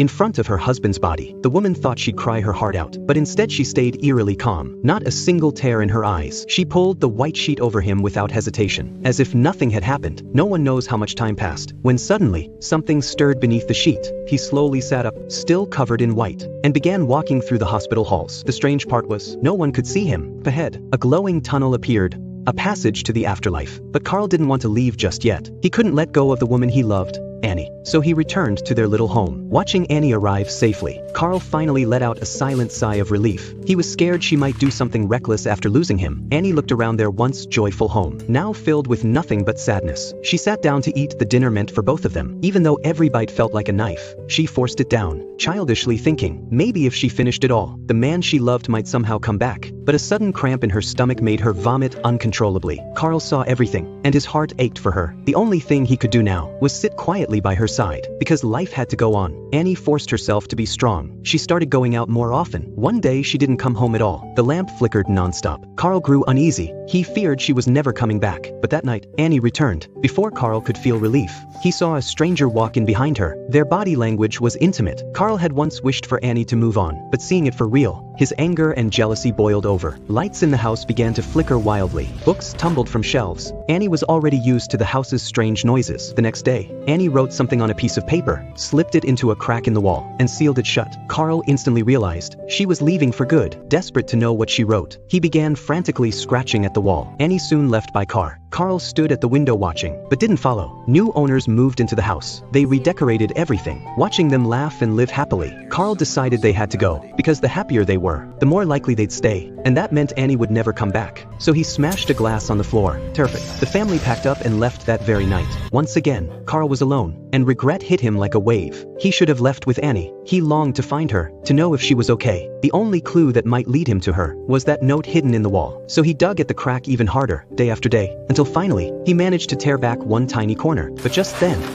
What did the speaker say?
in front of her husband's body. The woman thought she'd cry her heart out, but instead she stayed eerily calm, not a single tear in her eyes. She pulled the white sheet over him without hesitation, as if nothing had happened. No one knows how much time passed, when suddenly, something stirred beneath the sheet. He slowly sat up, still covered in white, and began walking through the hospital halls. The strange part was, no one could see him. Ahead, a glowing tunnel appeared, a passage to the afterlife. But Carl didn't want to leave just yet. He couldn't let go of the woman he loved, Annie. So he returned to their little home. Watching Annie arrive safely, Carl finally let out a silent sigh of relief. He was scared she might do something reckless after losing him. Annie looked around their once joyful home, now filled with nothing but sadness. She sat down to eat the dinner meant for both of them. Even though every bite felt like a knife, she forced it down, childishly thinking, maybe if she finished it all, the man she loved might somehow come back. But a sudden cramp in her stomach made her vomit uncontrollably. Carl saw everything, and his heart ached for her. The only thing he could do now was sit quietly by her side, because life had to go on. Annie forced herself to be strong. She started going out more often. One day she didn't come home at all. The lamp flickered non-stop. Carl grew uneasy. He feared she was never coming back. But that night, Annie returned. Before Carl could feel relief, he saw a stranger walk in behind her. Their body language was intimate. Carl had once wished for Annie to move on, but seeing it for real, his anger and jealousy boiled over. Lights in the house began to flicker wildly. Books tumbled from shelves. Annie was already used to the house's strange noises. The next day, Annie wrote something on a piece of paper, slipped it into a crack in the wall, and sealed it shut. Carl instantly realized she was leaving for good. Desperate to know what she wrote, he began frantically scratching at the wall. Annie soon left by car. Carl stood at the window watching, but didn't follow. New owners moved into the house. They redecorated everything. Watching them laugh and live happily, Carl decided they had to go, because the happier they were, the more likely they'd stay. And that meant Annie would never come back. So he smashed a glass on the floor. Terrific. The family packed up and left that very night. Once again, Carl was alone, and regret hit him like a wave. He should have left with Annie. He longed to find her, to know if she was okay. The only clue that might lead him to her was that note hidden in the wall. So he dug at the crack even harder, day after day, until finally, he managed to tear back one tiny corner. But just then,